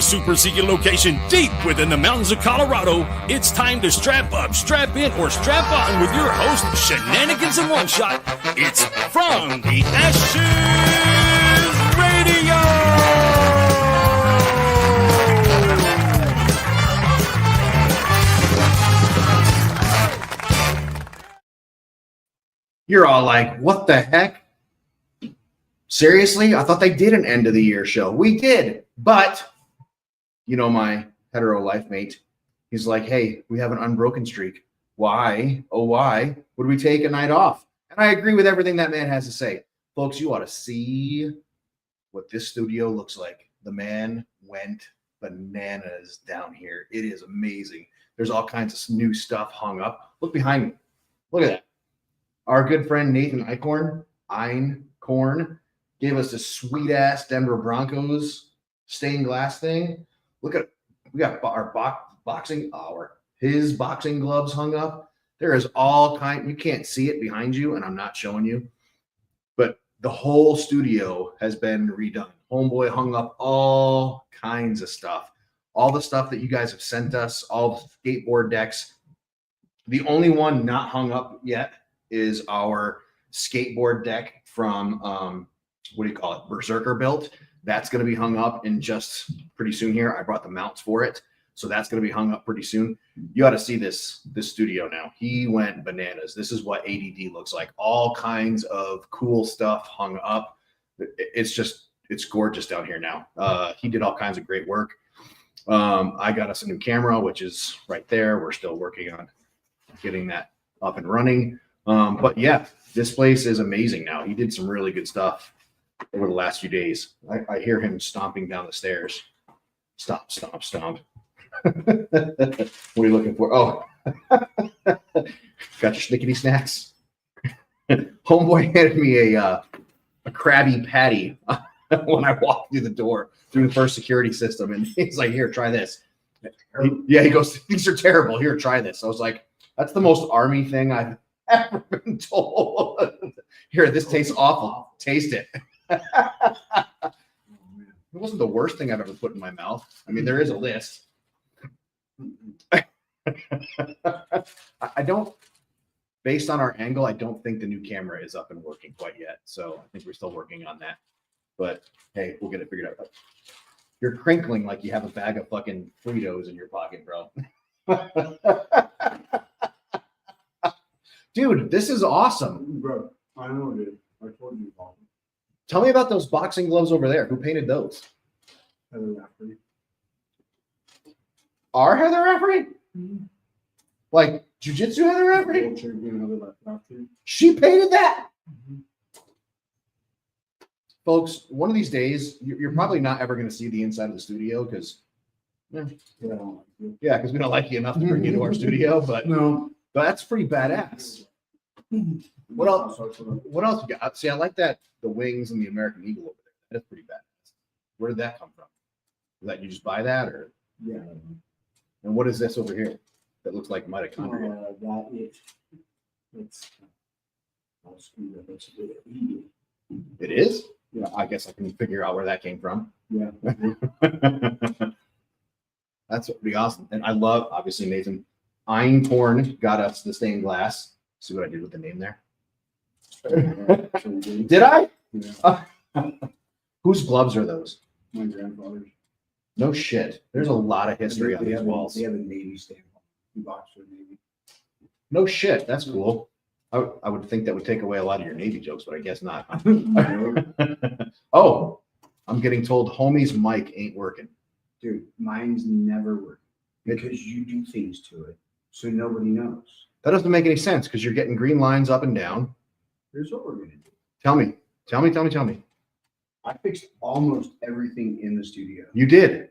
super secret location deep within the mountains of Colorado, it's time to strap up, strap in, or strap on with your host, Shenanigans in One Shot. It's From the Ashes Radio! You're all like, what the heck? Seriously? I thought they did an end of the year show. We did, but you know, my hetero life mate, he's like, hey, we have an unbroken streak. Why? Oh, why would we take a night off? And I agree with everything that man has to say. Folks, you ought to see what this studio looks like. The man went bananas down here. It is amazing. There's all kinds of new stuff hung up. Look behind me. Look at that. Our good friend Nathan Einkorn gave us this sweet ass Denver Broncos stained glass thing. Look at, we got our his boxing gloves hung up. There is all kind, you can't see it behind you, and I'm not showing you, but the whole studio has been redone. Homeboy hung up all kinds of stuff. All the stuff that you guys have sent us, all the skateboard decks. The only one not hung up yet is our skateboard deck from what do you call it, Berserker built. That's going to be hung up in just pretty soon here. I brought the mounts for it, so that's going to be hung up pretty soon. You ought to see this studio now. He went bananas. This is what ADD looks like. All kinds of cool stuff hung up. It's gorgeous down here now. He did all kinds of great work. I got us a new camera, which is right there. We're still working on getting that up and running. But yeah, this place is amazing now. He did some really good stuff over the last few days. I hear him stomping down the stairs. Stomp, stomp, stomp. What are you looking for? Oh, got your snickety snacks? Homeboy handed me a Krabby Patty when I walked through the door, through the first security system. And he's like, here, try this. He goes, these are terrible. Here, try this. I was like, that's the most army thing I've ever been told. Here, this tastes awful. Taste it. It wasn't the worst thing I've ever put in my mouth. I mean, there is a list. I don't, based on our angle, I don't think the new camera is up and working quite yet. So I think we're still working on that. But hey, we'll get it figured out. You're crinkling like you have a bag of fucking Fritos in your pocket, bro. Dude, this is awesome. Bro, I know, dude. I told you about them. Tell me about those boxing gloves over there. Who painted those? Heather Rafferty. Our Heather Rafferty? Mm-hmm. Like jiu-jitsu Heather Rafferty? World champion Heather Rafferty. She painted that? Mm-hmm. Folks, one of these days, you're probably not ever going to see the inside of the studio because because we don't like you enough to bring you to our studio, but no. But that's pretty badass. What else? What else you got? See, I like that, the wings and the American Eagle over there. That's pretty badass. Where did that come from? Is that you just buy that, or? Yeah. And what is this over here that looks like mitochondria? It's It is? Yeah, I guess I can figure out where that came from. Yeah. That's pretty awesome. And I love, obviously, Nathan Einkorn got us the stained glass. See what I did with the name there? Did I? Yeah. Whose gloves are those? My grandfather's. No shit. There's a lot of history on these walls. They have a Navy stamp. He boxed for the Navy. No shit. That's cool. I would think that would take away a lot of your Navy jokes, but I guess not. Oh, I'm getting told homie's mic ain't working. Dude, mine's never working because you do things to it so nobody knows. That doesn't make any sense because you're getting green lines up and down. Here's what we're going to do. Tell me. I fixed almost everything in the studio. You did.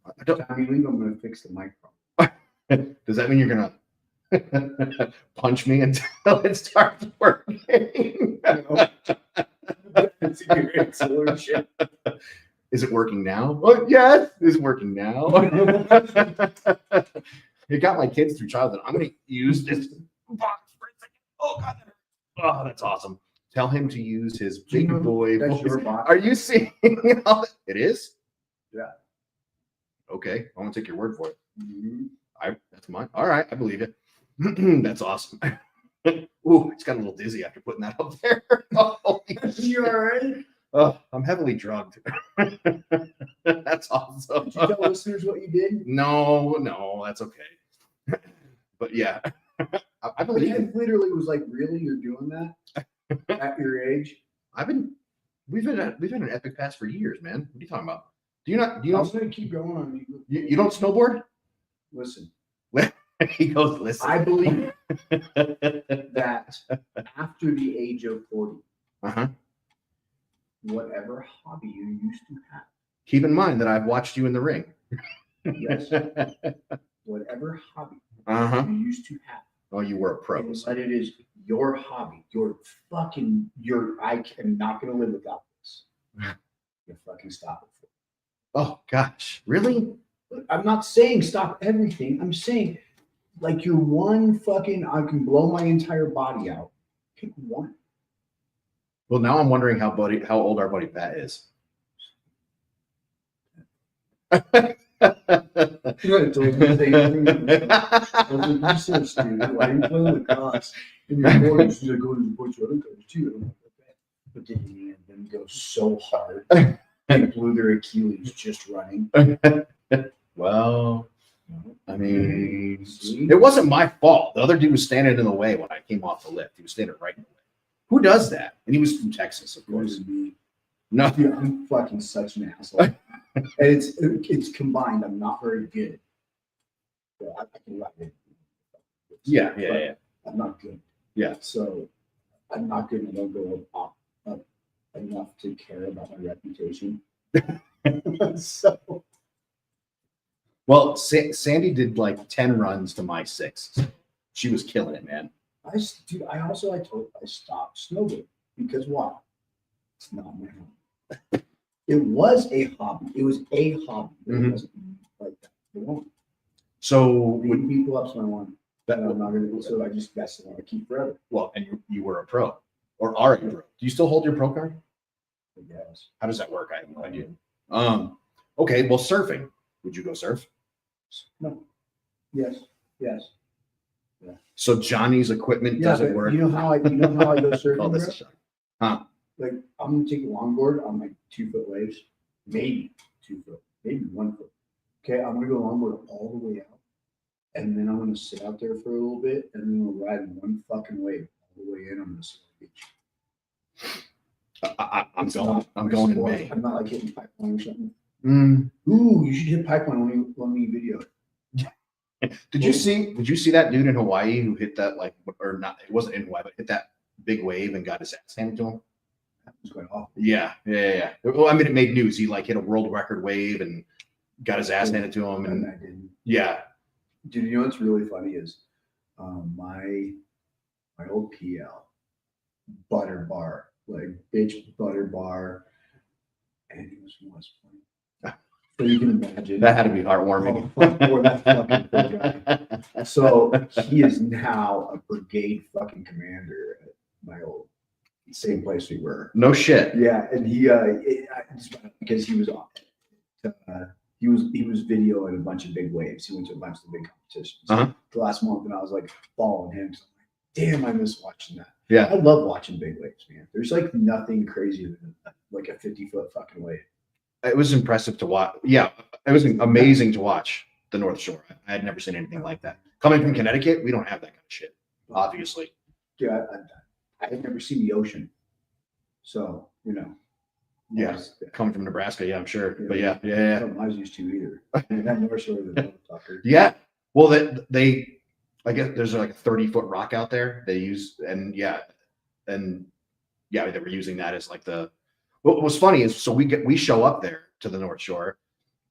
I don't, Tommy Lee, I'm going to fix the microphone. does that mean you're going to punch me until it starts working? That's a great solution. Is it working now? Oh, yes, it's working now. It got my kids through childhood. I'm going to use this box for a second. Oh, God. Oh, that's awesome. Tell him to use his big boy. That's your box. Are you seeing all that? It is? Yeah. Okay, I want to take your word for it. Mm-hmm. That's mine. All right, I believe it. That's awesome. Ooh, it's got a little dizzy after putting that up there. Holy You all right? Oh, I'm heavily drugged. That's awesome. Did you tell listeners what you did? No, that's okay. But yeah, I believe I it. literally was like, really, you're doing that at your age? We've been an epic pass for years, man. What are you talking about? Do I'm you gonna keep going on you don't snowboard? Listen, He goes, listen. I believe that after the age of 40, Uh-huh. whatever hobby you used to have, Keep in mind that I've watched you in the ring. yes, whatever hobby Uh-huh. you used to have, Oh, you were a pro. but it is your hobby, I am not gonna live without this. You fucking stop it. Oh gosh, really? I'm not saying stop everything. I'm saying like your one fucking I can blow my entire body out. Pick one. Well, now I'm wondering how old our buddy Pat is. You told me research, dude. Why are you playing lacrosse in your 40s? She's like, go to the bunch of other guys too. I'm like, okay. But did you them go so hard? They blew their Achilles just running. Well, I mean, it wasn't my fault. The other dude was standing in the way when I came off the lift. He was standing right in the way. Who does that? And he was from Texas, of course. No, Dude, I'm fucking such an asshole. And it's combined. I'm not very good. So I can ride it. Yeah. I'm not good. Yeah. So I'm not good. I don't go up enough to care about my reputation. So. Well, Sandy did like 10 runs to my 6. She was killing it, man. I stopped snowboarding because why? It's not my hobby. It was a hobby. It was a hobby. It wasn't like that. So Beating people up, so I want. I'm not gonna. So I just that's the one I keep forever. Well, and you were a pro, or are you a pro? Do you still hold your pro card? Yes. How does that work? I have no idea. Okay. Well, surfing. Would you go surf? No. Yes. Yeah. So Johnny's equipment doesn't work. You know how I go surfing? Oh, this is shocking. Huh? Like I'm gonna take a longboard on like 2-foot waves, maybe 2 foot, maybe 1 foot. Okay, I'm gonna go longboard all the way out, and then I'm gonna sit out there for a little bit, and then we'll ride one fucking wave all the way in. I'm gonna sit on the beach. I'm going in May. I'm not like hitting pipeline or something. Ooh, you should hit pipeline when we video it. Did you see that dude in Hawaii who hit that or not? It wasn't in Hawaii, but hit that big wave and got his ass handed to him. That was quite awful. Yeah. Well, I mean, it made news. He hit a world record wave and got his ass handed to him. And I didn't. Yeah. Dude, you know what's really funny is my old PL butter bar, like bitch butter bar, and it was funny. So you can imagine that had to be heartwarming. That guy. So he is now a brigade fucking commander at my old same place we were. No shit. Yeah, and because he was on. He was videoing a bunch of big waves. He went to a bunch of the big competitions the last month, and I was like following him. So I'm like, damn, I miss watching that. Yeah, I love watching big waves, man. There's like nothing crazier than like a 50-foot fucking wave. It was impressive to watch. Yeah, it was amazing to watch the North Shore. I had never seen anything like that. Coming from Connecticut, we don't have that kind of shit, obviously. Yeah, I had never seen the ocean, so Yeah, coming from Nebraska, yeah, I'm sure. But yeah. Something I was used to either. I never saw the motherfucker. Yeah, well, they I guess there's like a 30-foot rock out there they use, and they were using that as like the. What was funny is, so we show up there to the North Shore,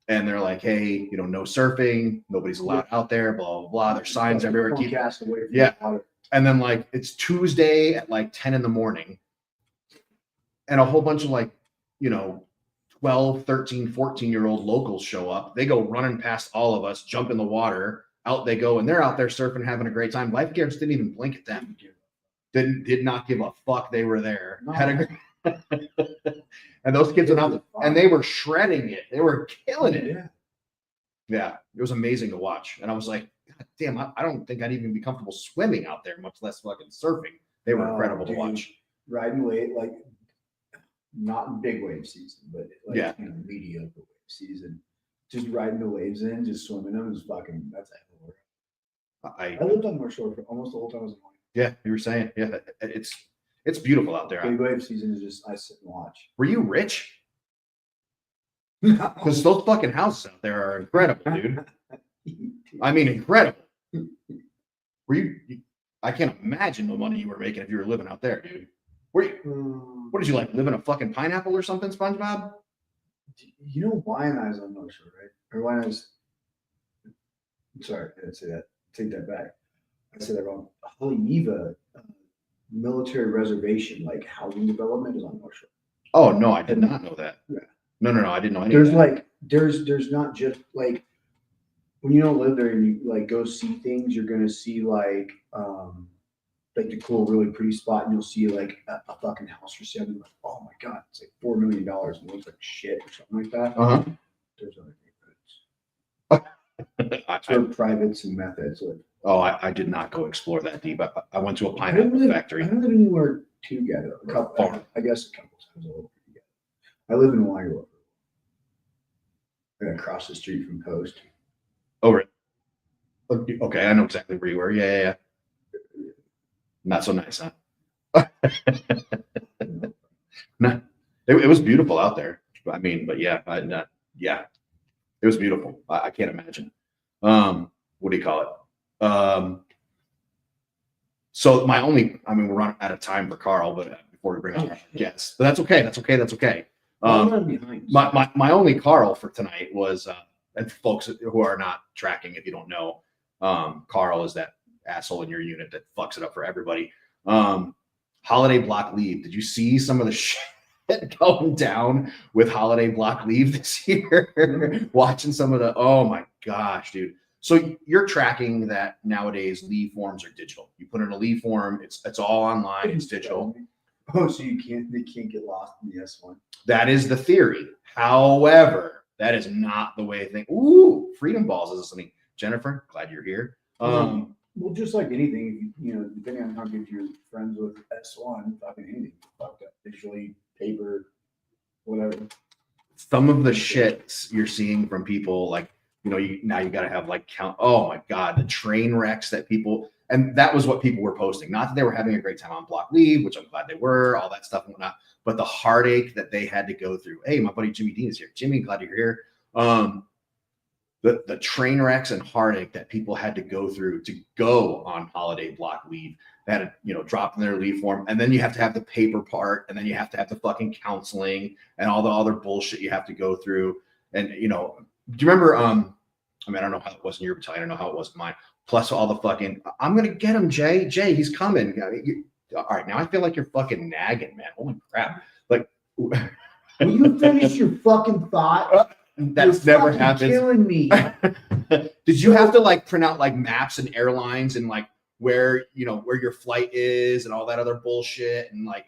and they're like, hey, no surfing, nobody's allowed out there, blah blah blah. There's signs everywhere. Keep cast away from the water. And then it's Tuesday at 10 in the morning, and a whole bunch of 12, 13, 14-year-old locals show up. They go running past all of us, jump in the water, out they go, and they're out there surfing, having a great time. Lifeguards didn't even blink at them. Did not give a fuck. They were there. No, And those kids went out and they were shredding it. They were killing it. Yeah. Yeah, it was amazing to watch. And I was like, God damn, I don't think I'd even be comfortable swimming out there, much less fucking surfing. They were incredible to watch. Riding wave, like not in big wave season, but like Yeah. Mediocre wave season. Just riding the waves in, just swimming them is fucking. That's a hell of a work. I lived on North Shore for almost the whole time I was in Hawaii. Yeah, you were saying, yeah, it's beautiful out there. Big wave season is just I sit and watch. Were you rich? Because those fucking houses out there are incredible, dude. I mean, incredible. Were you? I can't imagine the money you were making if you were living out there, dude. Were you? What did you like? Live in a fucking pineapple or something, SpongeBob? You know why I was on North Shore, right? Or why I was. I'm sorry, I didn't say that. Take that back. I said that wrong. Haleiwa military reservation, like housing development, is on North Shore. Oh no, I did not know that. Yeah. No, I didn't know any There's of that. like there's not just like when you don't live there and you like go see things, you're gonna see like the cool, really pretty spot, and you'll see like a fucking house for sale. And you're like, oh my god, it's like $4 million and it looks like shit or something like that. Uh-huh. There's other neighborhoods. It's where privates and methods live. Oh, I did not go explore that deep. I went to a pineapple factory. I don't live anywhere together. A couple, I guess a couple times a little together. I live in Waterloo. Across the street from Post. Oh, really? Okay, I know exactly where you were. Yeah. Not so nice, huh? No, it was beautiful out there. I mean, but yeah, yeah, it was beautiful. I can't imagine. What do you call it? So we're running out of time for Carl, but before we bring on our guests, but that's okay. My only Carl for tonight was, and folks who are not tracking, if you don't know, Carl is that asshole in your unit that fucks it up for everybody. Holiday block leave. Did you see some of the shit going down with holiday block leave this year? Watching some of the, oh my gosh, dude. So you're tracking that nowadays leave forms are digital. You put in a leave form, it's all online, it's digital. Oh, so they can't get lost in the S1. That is the theory. However, that is not the way things. Ooh, Freedom Balls is listening. Jennifer, glad you're here. Well, just like anything, depending on how good you're friends with S1, fucking anything, fuck that, digitally, paper, whatever. Some of the shit you're seeing from people, like, now you got to have like count. Oh my God, the train wrecks that people, and that was what people were posting. Not that they were having a great time on block leave, which I'm glad they were, all that stuff and whatnot, but the heartache that they had to go through. Hey, my buddy Jimmy Dean is here. Jimmy, glad you're here. The train wrecks and heartache that people had to go through to go on holiday block leave. They had to, drop in their leave form, and then you have to have the paper part, and then you have to have the fucking counseling and all the other bullshit you have to go through. And do you remember? I don't know how it was in your battalion. I don't know how it was in mine. Plus all the fucking, I'm gonna get him, Jay. Jay, he's coming. All right, now I feel like you're fucking nagging, man. Holy crap! Like, will you finish your fucking thought? That's never happened. Killing me. Did you have to like print out like maps and airlines and like where your flight is and all that other bullshit and like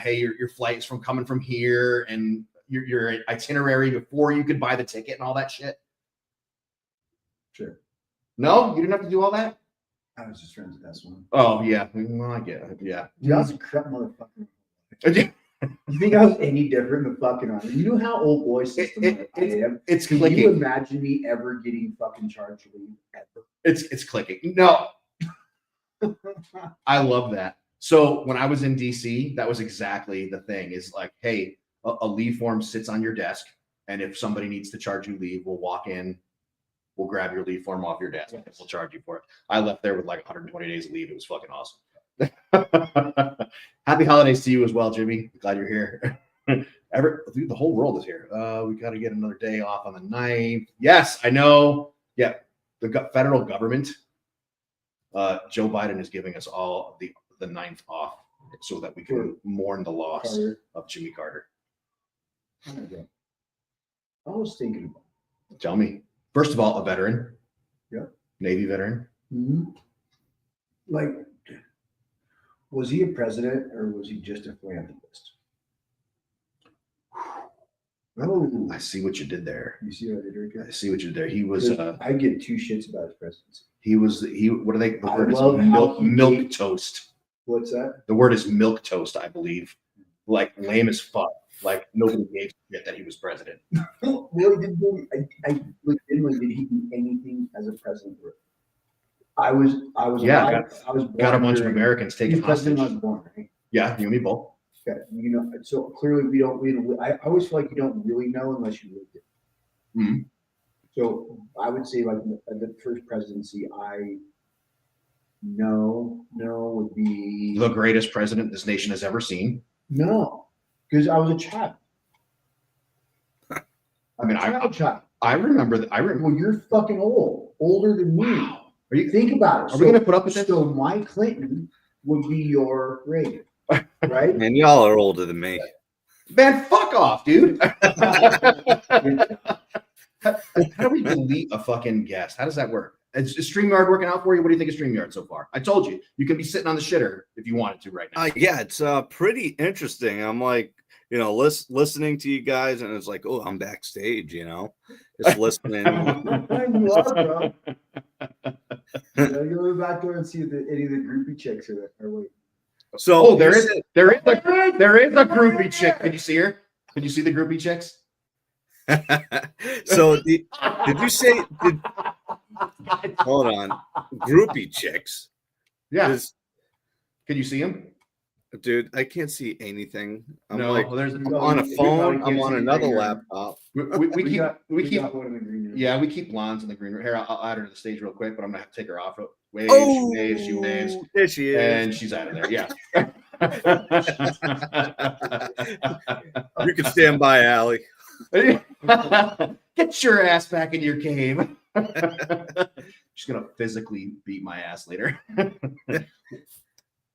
hey, your flight's coming from here and your itinerary before you could buy the ticket and all that shit? Sure. No, you didn't have to do all that? I was just friends with that one. Oh yeah. Well, I get it. Yeah. Dude, I was a crap motherfucker. You think I was any different than fucking Army? You know how old boy system I am? It's Can clicking. you imagine me ever getting fucking charged leave ever? It's clicking. No. I love that. So when I was in DC, that was exactly the thing is like, hey, a leave form sits on your desk. And if somebody needs to charge you leave, we'll walk in, we'll grab your leave form off your desk, and we'll charge you for it. I left there with like 120 days of leave. It was fucking awesome. Happy holidays to you as well, Jimmy. Glad you're here. Dude, the whole world is here. We got to get another day off on the 9th. Yes, I know. Yeah, the federal government, Joe Biden is giving us all the 9th off so that we can mourn the loss of Jimmy Carter. I was thinking about it. Tell me. First of all, a veteran. Yeah. Navy veteran. Mm-hmm. Like, Was he a president or was he just a philanthropist? Oh, I see what you did there. you see what I did right there? I see what you did there. He was. I give two shits about his presidency. He was. He. What are they? The I word is love how milk. he Milk gave- toast. What's that? The word is milk toast, I believe. Like lame as fuck. Like nobody gave a shit that he was president. Well, he didn't do. I legitimately did he do anything as a president? I was. Yeah, alive. I was born Got a bunch of during- Americans he taken was president when I hostage. was born, right? Yeah, you and me both. Yeah, you know. So clearly, we don't. I always feel like you don't really know unless you lived it. Mhm. So I would say like the first presidency I know would be the greatest president this nation has ever seen. no, because I was a child. I mean, I'm a child. I remember that. Well, you're fucking older than me. Wow. Are you? Think about it. Are we gonna put up with this? So Mike Clinton would be your Reagan, right? Man, y'all are older than me. Man, fuck off, dude. How do we delete a fucking guest? How does that work? Is StreamYard working out for you? What do you think of StreamYard so far? I told you, you can be sitting on the shitter if you wanted to right now. Yeah, it's pretty interesting. I'm like, listening to you guys, and it's like, oh, I'm backstage, just listening. You are, bro. Go back there and see if any of the groupie chicks are there. Wait. So there is a groupie chick. Can you see her? Can you see the groupie chicks? So did you say? Hold on, groupie chicks. Yeah. Can you see them? Dude, I can't see anything. I'm No, like, there's I'm on a phone. I'm on another laptop. we keep got one in the green room. yeah, we keep blondes in the green room. Here, I'll add her to the stage real quick, but I'm gonna have to take her off. Wave, Oh, she waves, there she is. and she's out of there. Yeah. You can stand by, Allie. Get your ass back in your cave. She's gonna physically beat my ass later.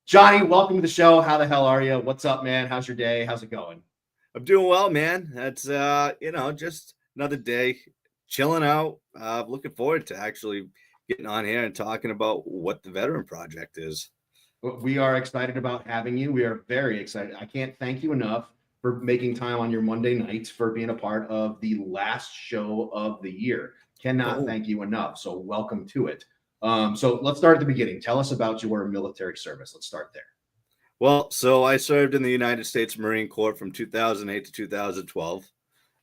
Johnny, welcome to the show. How the hell are you? What's up, man? How's your day? How's it going? I'm doing well, man. That's just another day chilling out. Looking forward to actually getting on here and talking about what the Veteran Project is. We are excited about having you. We are very excited. I can't thank you enough for making time on your Monday nights, for being a part of the last show of the year. Cannot thank you enough. So welcome to it. So let's start at the beginning. Tell us about your military service. Let's start there. Well, so I served in the United States Marine Corps from 2008 to 2012.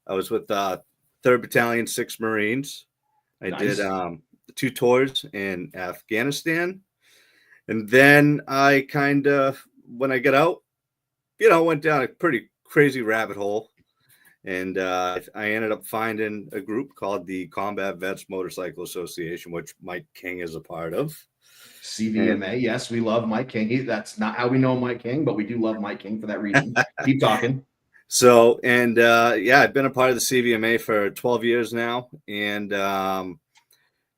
I was with 3rd Battalion, 6th Marines. I did 2 tours in Afghanistan. And then I when I got out, went down a pretty crazy rabbit hole. And I ended up finding a group called the Combat Vets Motorcycle Association, which Mike King is a part of. CVMA. Yes, we love Mike King. That's not how we know Mike King, but we do love Mike King for that reason. Keep talking. So, and I've been a part of the CVMA for 12 years now. And,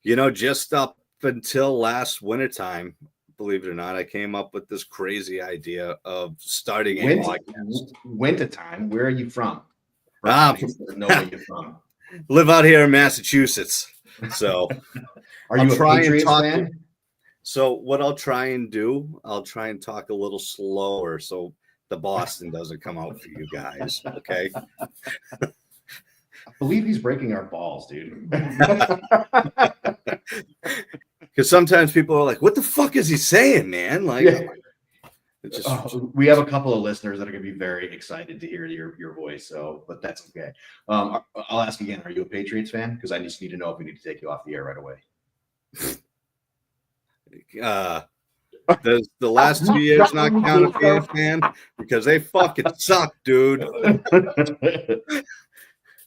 just up until last wintertime, believe it or not, I came up with this crazy idea of starting a podcast. Wintertime. Where are you from? Know where you're from. Live out here in Massachusetts. So are you a Patriots fan? So what I'll try and do, I'll try and talk a little slower so the Boston doesn't come out for you guys. Okay. I believe he's breaking our balls, dude. Because sometimes people are like, what the fuck is he saying, man? Like, it's just we have a couple of listeners that are going to be very excited to hear your voice. So, but that's okay. I'll ask again. Are you a Patriots fan? Because I just need to know if we need to take you off the air right away. Does the last 2 years not count as being a fan? Because they fucking suck, dude.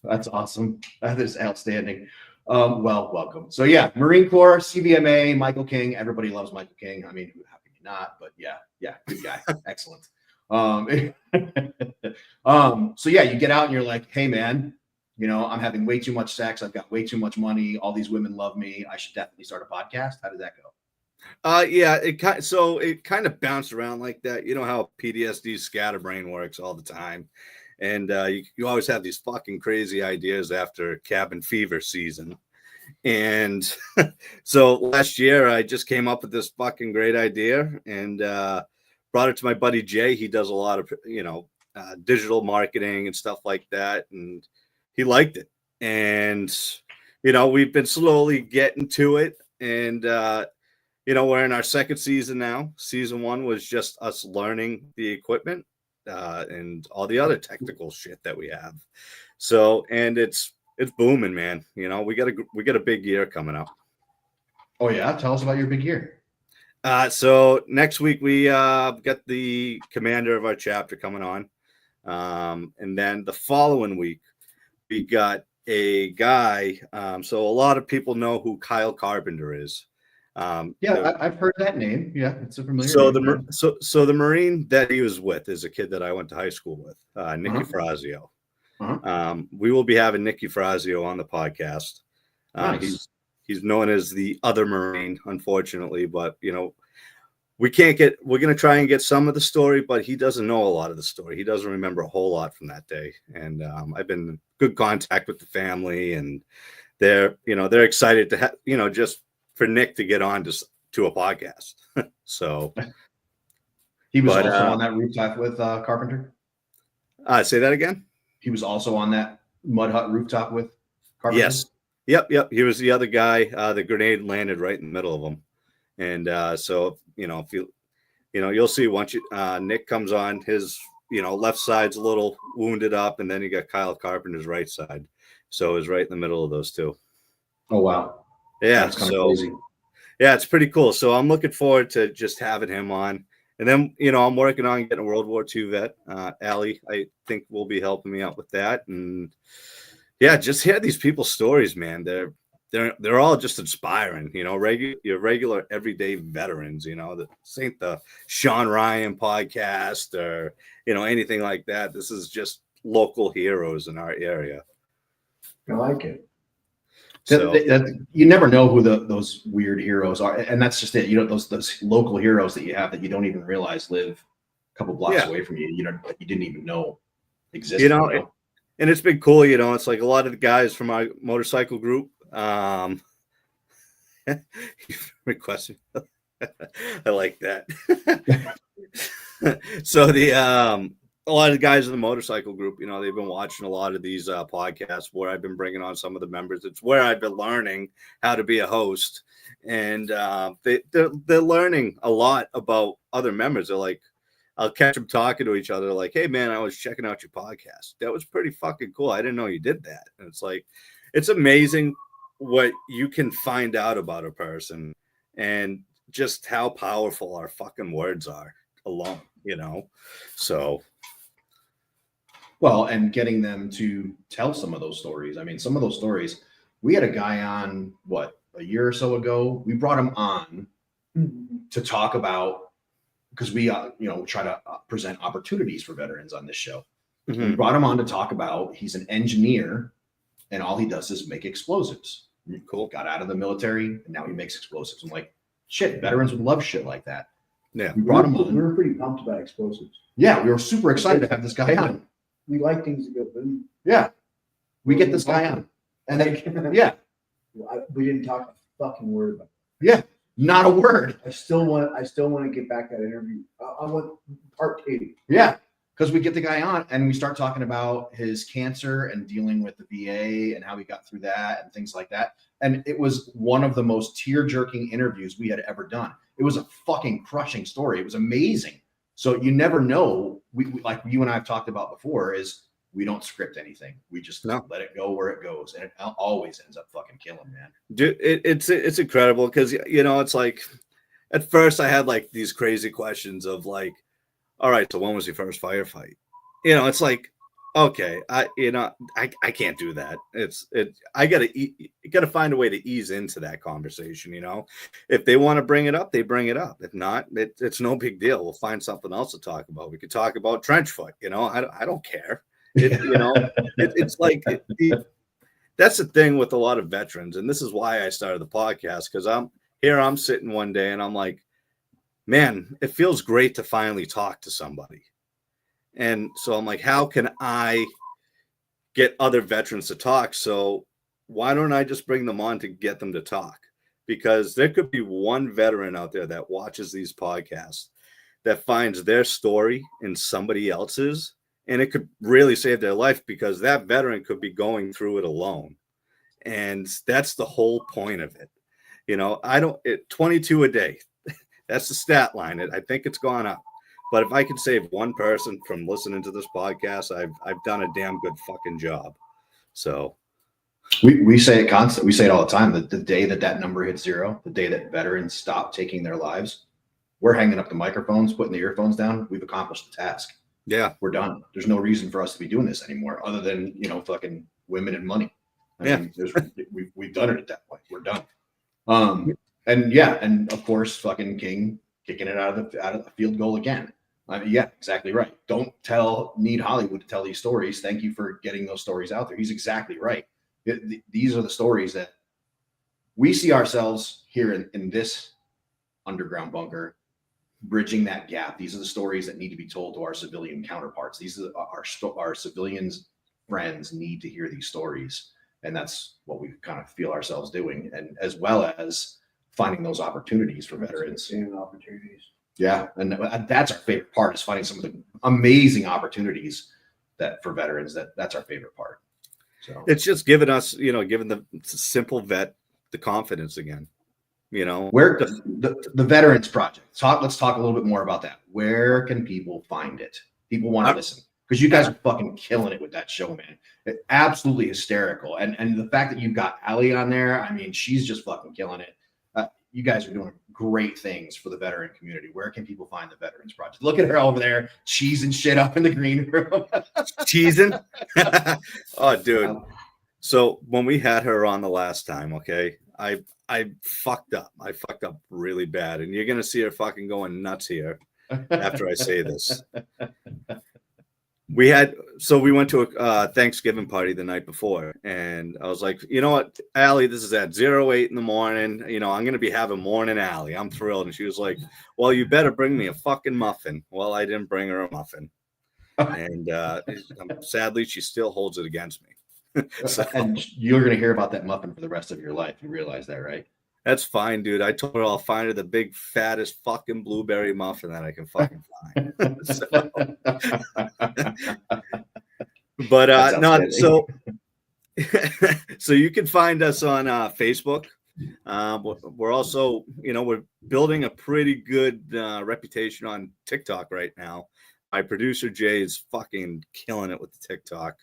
That's awesome. That is outstanding. Well, welcome. So yeah, Marine Corps, CVMA, Michael King. Everybody loves Michael King. I mean, how can you not? But yeah, good guy. Excellent. So yeah, you get out and you're like, hey man, I'm having way too much sex. I've got way too much money. All these women love me. I should definitely start a podcast. How did that go? It kind of bounced around like that. You know how PTSD scatterbrain works all the time. And you always have these fucking crazy ideas after cabin fever season. And so last year I just came up with this fucking great idea and brought it to my buddy Jay. He does a lot of, digital marketing and stuff like that. And he liked it. And, we've been slowly getting to it. And, we're in our second season now. Season 1 was just us learning the equipment and all the other technical shit that we have. So, and it's booming, man. We got a big year coming up. Oh yeah, tell us about your big year. So next week we got the commander of our chapter coming on, and then the following week we got a guy. So a lot of people know who Kyle Carpenter is. I've heard that name. Yeah, it's a familiar. So name, so the Marine that he was with is a kid that I went to high school with, Nicky Frazio. We will be having Nicky Frazio on the podcast. Nice. He's known as the other Marine, unfortunately, but we're going to try and get some of the story, but he doesn't know a lot of the story. He doesn't remember a whole lot from that day. And I've been in good contact with the family, and they're excited to have, just for Nick to get on to a podcast. So he was also on that rooftop with Carpenter. Say that again. He was also on that mud hut rooftop with Carpenter. Yes. Yep. He was the other guy. The grenade landed right in the middle of him. And so, if you'll see once Nick comes on, his, left side's a little wounded up, and then you got Kyle Carpenter's right side. So it was right in the middle of those two. Oh, wow. Yeah. That's kind of crazy. Yeah, it's pretty cool. So I'm looking forward to just having him on. And then, I'm working on getting a World War II vet. Allie, I think, will be helping me out with that. And yeah, just hear these people's stories, man. They're all just inspiring, your regular everyday veterans, this ain't the Sean Ryan podcast or, anything like that. This is just local heroes in our area. I like it. So you never know who those weird heroes are, and that's just it. Those local heroes that you have that you don't even realize live a couple blocks away from you. That you didn't even know existed. And it's been cool. It's like a lot of the guys from our motorcycle group. Requesting. I like that. So a lot of the guys in the motorcycle group, they've been watching a lot of these podcasts where I've been bringing on some of the members. It's where I've been learning how to be a host, and they're learning a lot about other members. They're like, I'll catch them talking to each other, like, "Hey man, I was checking out your podcast. That was pretty fucking cool. I didn't know you did that." And it's like, it's amazing what you can find out about a person and just how powerful our fucking words are alone, So. Well, and getting them to tell some of those stories. I mean, some of those stories, we had a guy on, a year or so ago. We brought him on to talk about, because we, try to present opportunities for veterans on this show. Mm-hmm. We brought him on to talk about, he's an engineer, and all he does is make explosives. Cool. Got out of the military, and now he makes explosives. I'm like, shit, veterans would love shit like that. Yeah. We brought him on. We were pretty pumped about explosives. Yeah, we were super excited to have this guy on. We like things to go boom. Yeah. We get this guy on. And then, yeah. We didn't talk a fucking word about it. Yeah. Not a word. I still want to get back that interview. I want part 2. Yeah. Because we get the guy on and we start talking about his cancer and dealing with the VA and how he got through that and things like that. And it was one of the most tear-jerking interviews we had ever done. It was a fucking crushing story. It was amazing. So you never know. We like you and I have talked about before, is we don't script anything. We just let it go where it goes. And it always ends up fucking killing, man. Dude, it's incredible because, it's like at first I had like these crazy questions of like, all right, so when was your first firefight? It's like, okay, I can't do that. I gotta find a way to ease into that conversation. If they want to bring it up, they bring it up. If not, it's no big deal. We'll find something else to talk about. We could talk about trench foot. I don't care. It's like that's the thing with a lot of veterans, and this is why I started the podcast, because I'm sitting one day and I'm like, man, it feels great to finally talk to somebody. And so I'm like, how can I get other veterans to talk? So why don't I just bring them on to get them to talk? Because there could be one veteran out there that watches these podcasts that finds their story in somebody else's, and it could really save their life because that veteran could be going through it alone. And that's the whole point of it. You know, 22 a day. That's the stat line. I think it's gone up. But if I could save one person from listening to this podcast, I've done a damn good fucking job. So we say it constant. We say it all the time. That the day that number hits zero, the day that veterans stop taking their lives, we're hanging up the microphones, putting the earphones down. We've accomplished the task. Yeah, we're done. There's no reason for us to be doing this anymore, other than fucking women and money. I mean, we've done it at that point. We're done. And of course, fucking King kicking it out of the field goal again. Yeah, exactly right. Don't need Hollywood to tell these stories. Thank you for getting those stories out there. He's exactly right. These are the stories that we see ourselves here in this underground bunker, bridging that gap. These are the stories that need to be told to our civilian counterparts. These are our civilians' friends need to hear these stories. And that's what we kind of feel ourselves doing, and as well as finding those opportunities for veterans. And opportunities. Yeah, and that's our favorite part, is finding some of the amazing opportunities that for veterans. That's our favorite part. So it's just giving us, giving the simple vet the confidence again. Where the Veterans Project. Let's talk a little bit more about that. Where can people find it? People want to listen, because you guys are fucking killing it with that show, man. Absolutely hysterical. And the fact that you've got Allie on there, I mean, she's just fucking killing it. You guys are doing great things for the veteran community. Where can people find the Veterans Project? Look at her over there, cheesing shit up in the green room. Cheesing? Oh, dude. So when we had her on the last time, okay, I fucked up. I fucked up really bad. And you're going to see her fucking going nuts here after I say this. We went to a Thanksgiving party the night before, and I was like, you know what, Allie, this is at 08 in the morning. I'm going to be having morning Allie. I'm thrilled. And she was like, well, you better bring me a fucking muffin. Well, I didn't bring her a muffin. And sadly, she still holds it against me. So, and you're going to hear about that muffin for the rest of your life. You realize that, right? That's fine, dude. I told her I'll find her the big, fattest fucking blueberry muffin that I can fucking find. But so you can find us on Facebook. We're also, we're building a pretty good reputation on TikTok right now. My producer Jay is fucking killing it with the TikTok.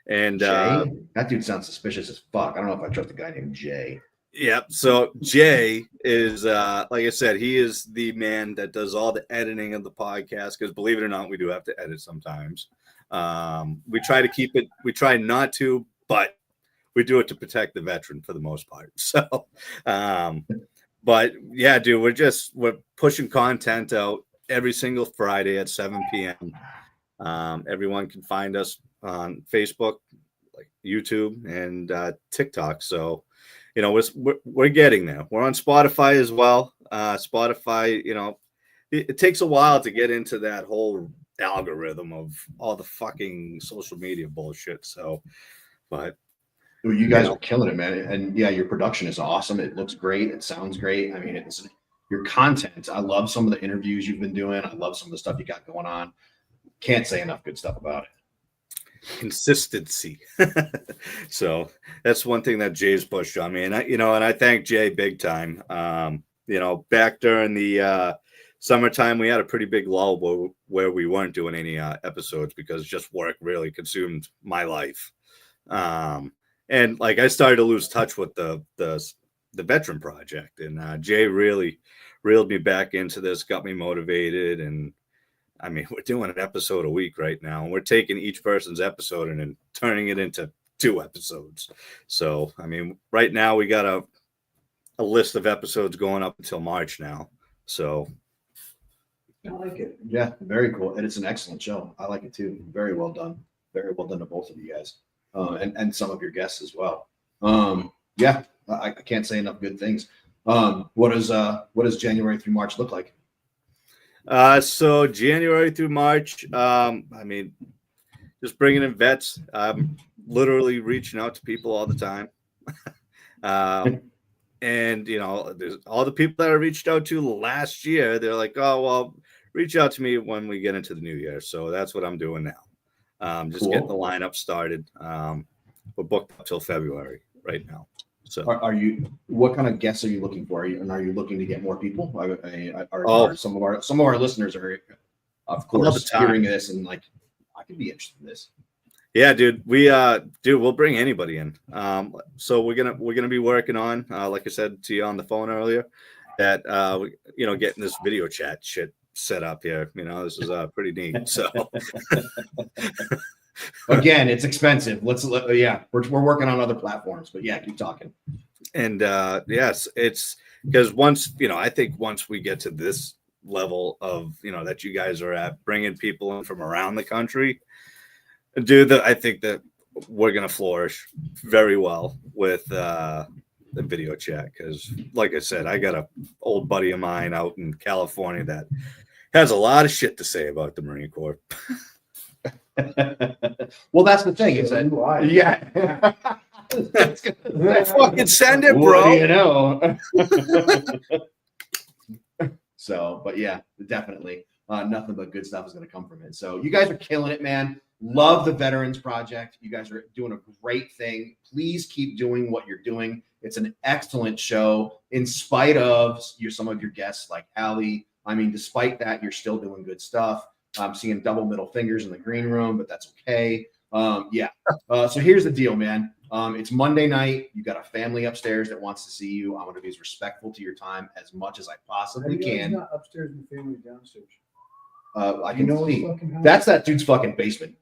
And Jay? That dude sounds suspicious as fuck. I don't know if I trust a guy named Jay. Yeah, so Jay is, like I said, he is the man that does all the editing of the podcast, because believe it or not, we do have to edit sometimes. We try to keep it, we try not to, but we do it to protect the veteran for the most part. So, but yeah, dude, we're pushing content out every single Friday at 7 p.m. Everyone can find us on Facebook, like YouTube, and TikTok. So, we're getting there. We're on Spotify as well. Spotify, it takes a while to get into that whole algorithm of all the fucking social media bullshit. So, but you guys are killing it, man. And yeah, your production is awesome. It looks great. It sounds great. I mean, it's your content. I love some of the interviews you've been doing. I love some of the stuff you got going on. Can't say enough good stuff about it. Consistency. So that's one thing that Jay's pushed on me, and I thank Jay big time. Back during the summertime, we had a pretty big lull where we weren't doing any episodes because just work really consumed my life. And like I started to lose touch with the Veteran Project, and Jay really reeled me back into this, got me motivated. And I mean, we're doing an episode a week right now, and we're taking each person's episode and then turning it into 2 episodes. So, I mean, right now we got a list of episodes going up until March now. So I like it. Yeah, very cool. And it's an excellent show. I like it too. Very well done. Very well done to both of you guys. And some of your guests as well. Yeah, I can't say enough good things. What does January through March look like? So January through March, I mean, just bringing in vets. I'm literally reaching out to people all the time. And, there's all the people that I reached out to last year. They're like, oh, well, reach out to me when we get into the new year. So that's what I'm doing now. Just getting the lineup started. We're booked up till February right now. So Are you? What kind of guests are you looking for? And are you looking to get more people? Are some of our listeners are, of course, hearing this and like, I could be interested in this. Yeah, dude. We'll bring anybody in. So we're gonna be working on, like I said to you on the phone earlier, that getting this video chat shit set up here. This is pretty neat. So again, it's expensive. We're working on other platforms, but yeah, keep talking. And yes, it's because once I think once we get to this level of that you guys are at, bringing people in from around the country, dude, I think that we're gonna flourish very well with the video chat. Because like I said, I got a old buddy of mine out in California that has a lot of shit to say about the Marine Corps. Well, that's the thing. Is that yeah. Fucking send it, bro. What do you know? So, but yeah, definitely nothing but good stuff is going to come from it. So you guys are killing it, man. Love the Veterans Project. You guys are doing a great thing. Please keep doing what you're doing. It's an excellent show. In spite of some of your guests like Allie, I mean, despite that, you're still doing good stuff. I'm seeing double middle fingers in the green room, but that's okay. So here's the deal, man. It's Monday night. You got a family upstairs that wants to see you. I'm going to be as respectful to your time as much as I possibly can. Not upstairs and the family downstairs. I can see. That's that dude's fucking basement.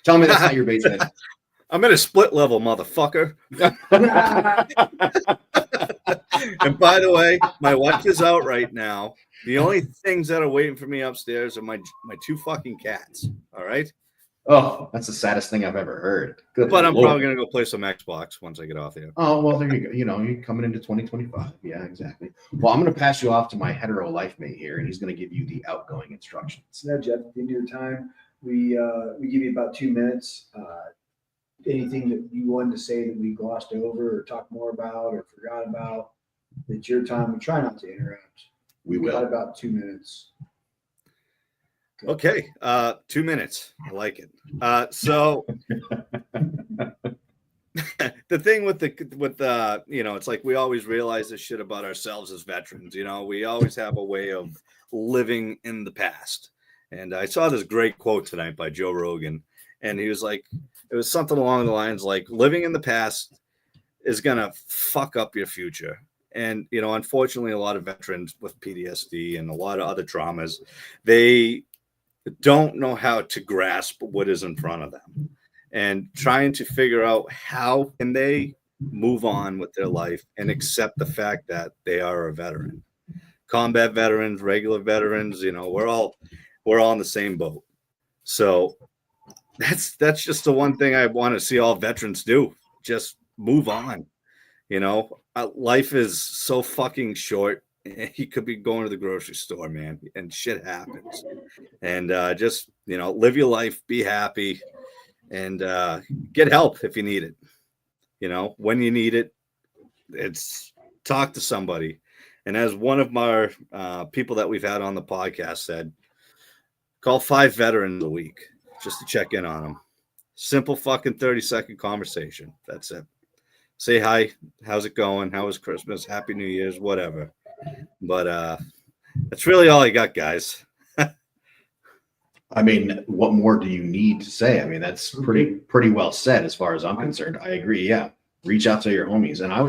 Tell me that's not your basement. I'm in a split level, motherfucker. And by the way, my wife is out right now. The only things that are waiting for me upstairs are my two fucking cats. All right. Oh, that's the saddest thing I've ever heard. Good but I'm Lord. probably gonna go play some Xbox once I get off here. Oh well, there you go. You're coming into 2025. Yeah, exactly. Well, I'm gonna pass you off to my hetero life mate here, and he's gonna give you the outgoing instructions. Now, Jeff, at the end of your time, we give you about 2 minutes. Anything that you wanted to say that we glossed over or talked more about or forgot about, it's your time. We try not to interrupt. We will. Got about 2 minutes. Okay, 2 minutes. I like it. So the thing with it's like we always realize this shit about ourselves as veterans. We always have a way of living in the past. And I saw this great quote tonight by Joe Rogan, and he was like, it was something along the lines like, living in the past is gonna fuck up your future. And unfortunately, a lot of veterans with PTSD and a lot of other traumas, they don't know how to grasp what is in front of them, and trying to figure out how can they move on with their life and accept the fact that they are a veteran. Combat veterans, regular veterans, we're all in the same boat. So that's just the one thing I want to see all veterans do. Just move on. Life is so fucking short. You could be going to the grocery store, man, and shit happens. And just live your life, be happy, and get help if you need it. When you need it, it's talk to somebody. And as one of my people that we've had on the podcast said, call 5 veterans a week just to check in on them. Simple fucking 30-second conversation. That's it. Say hi. How's it going? How was Christmas? Happy New Year's, whatever. But that's really all I got, guys. I mean, what more do you need to say? I mean, that's pretty well said as far as I'm concerned. I agree. Yeah. Reach out to your homies. And I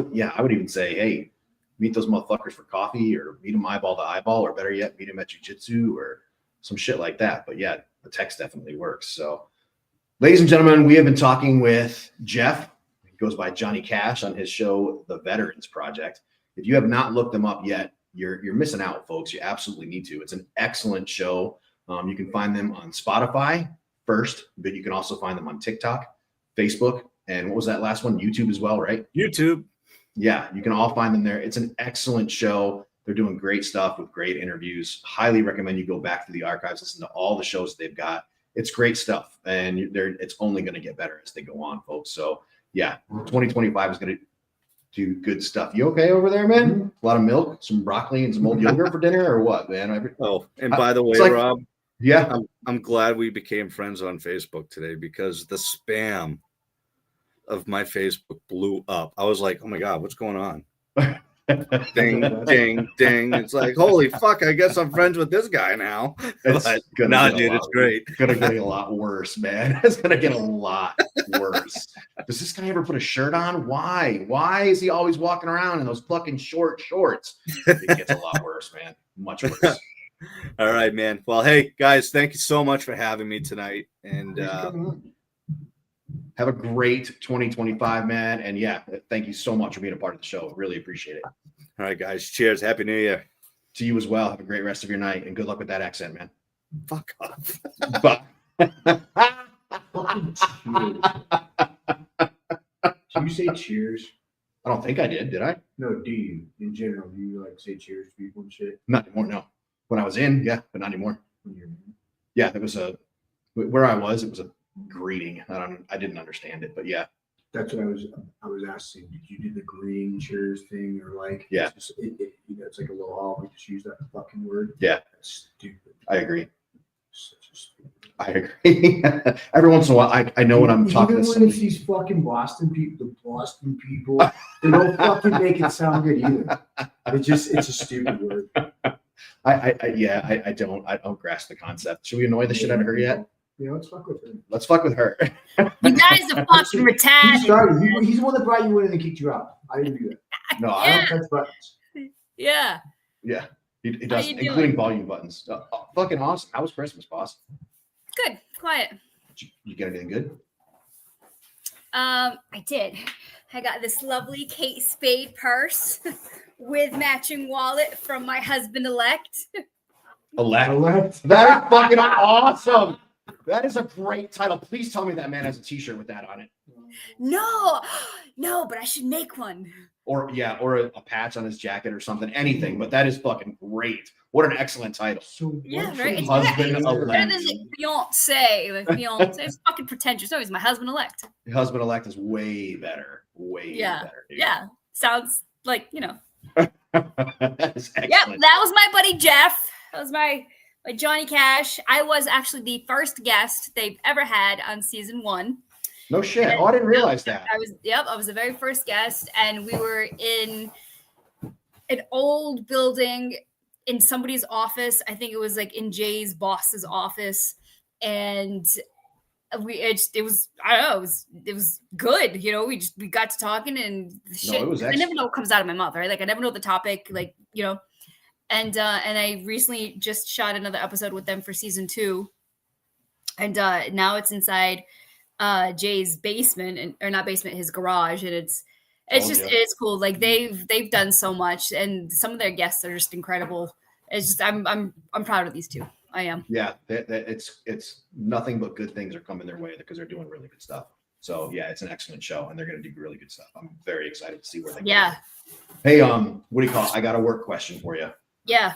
would even say, hey, meet those motherfuckers for coffee, or meet them eyeball to eyeball, or better yet, meet them at jiu-jitsu or some shit like that. But yeah, the text definitely works. So ladies and gentlemen, we have been talking with Jeff. He goes by Johnny Cash on his show, The Veterans Project. If you have not looked them up yet, you're missing out, folks. You absolutely need to. It's an excellent show. You can find them on Spotify first, but you can also find them on TikTok, Facebook, and what was that last one? YouTube as well, right? YouTube. Yeah, you can all find them there. It's an excellent show. They're doing great stuff with great interviews. Highly recommend you go back to the archives, listen to all the shows they've got. It's great stuff, and it's only going to get better as they go on, folks. So yeah, 2025 is going to Dude, good stuff. You okay over there, man? A lot of milk, some broccoli, and some old yogurt for dinner, or what, man? Oh, and by the way, it's like- Rob, Yeah. I'm glad we became friends on Facebook today because the spam of my Facebook blew up. I was like, oh my God, what's going on? Ding, ding, ding. It's like, holy fuck, I guess I'm friends with this guy now. It's But gonna nah, get a dude, lot- it's great. It's gonna get a lot worse, man. It's gonna get a lot worse. Does this guy ever put a shirt on? Why? Why is he always walking around in those fucking short shorts? It gets a lot worse, man. Much worse. All right, man. Well, hey, guys, thank you so much for having me tonight. And Have a great 2025, man. And yeah, thank you so much for being a part of the show. Really appreciate it. all right, guys, cheers. Happy New Year. To you as well. Have a great rest of your night and good luck with that accent, man. Fuck off. Bye. Fucking cheers. Do you say cheers? I don't think I did I? No, do you? In general, do you like say cheers to people and shit? Not anymore, no. When I was in, yeah, but not anymore. When you're Yeah, it was where I was, it was a greeting. I didn't understand it, but yeah. That's what I was asking. Did you do the green cheers thing or like? Yeah. It's, it's like a little all. We just use that fucking word. Yeah. That's stupid. I agree. Such a stupid. I agree. Every once in a while, I know when I'm talking to Even when somebody. it's these fucking Boston people, they don't fucking make it sound good either. It's a stupid word. I don't grasp the concept. Should we annoy the shit out of her yet? Yeah, let's fuck with her. Let's fuck with her. You guys are fucking He retarded. started. He's the one that brought you in and then kicked you out. I didn't do that. No, I Yeah. don't touch buttons. Yeah. yeah, he does, you including doing? volume buttons. Fucking awesome. How was Christmas, boss? Good. Quiet. You get anything good? I did. I got this lovely Kate Spade purse with matching wallet from my husband-elect. Elect. That is fucking awesome. That is a great title. Please tell me that man has a T-shirt with that on it, No, but I should make one. or a patch on his jacket or something. Anything, but that is fucking great. What an excellent title. So Yeah, what right? should It's husband we- elect. Better than like Beyonce. Like Beyonce. It's fucking pretentious. No, he's my husband-elect. Husband-elect is way better. Way Yeah. better. Dude. Yeah. Sounds like, That is Yep, excellent. that was my buddy Jeff. That was my Johnny Cash. I was actually the first guest they've ever had on season 1. No shit. Oh, I didn't realize that. I was the very first guest, and we were in an old building in somebody's office. I think it was like in Jay's boss's office, and it was I don't know, it was good. We got to talking and the shit. it was I never excellent. know what comes out of my mouth, right? Like I never know the topic, and I recently just shot another episode with them for season 2, and now it's inside Jay's basement, or not basement, his garage, and it's it's cool. Like they've done so much, and some of their guests are just incredible. It's just I'm proud of these two. I am. Yeah, it's nothing but good things are coming their way because they're doing really good stuff. So yeah, it's an excellent show, and they're going to do really good stuff. I'm very excited to see where they go. Yeah. Hey, what do you call it? I got a work question for you. Yeah.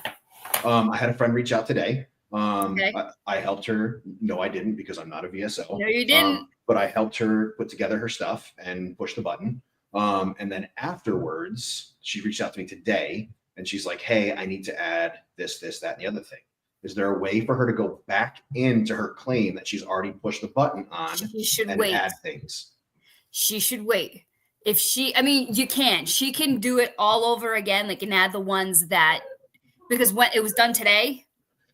I had a friend reach out today. Okay. I helped her. No, I didn't, because I'm not a VSO. No, you didn't. But I helped her put together her stuff and push the button. And then afterwards, she reached out to me today, and she's like, "Hey, I need to add this, that, and the other thing. Is there a way for her to go back into her claim that she's already pushed the button on She should and wait. add things?" She should wait. You can. She can do it all over again, like, and add the ones that, because when it was done today.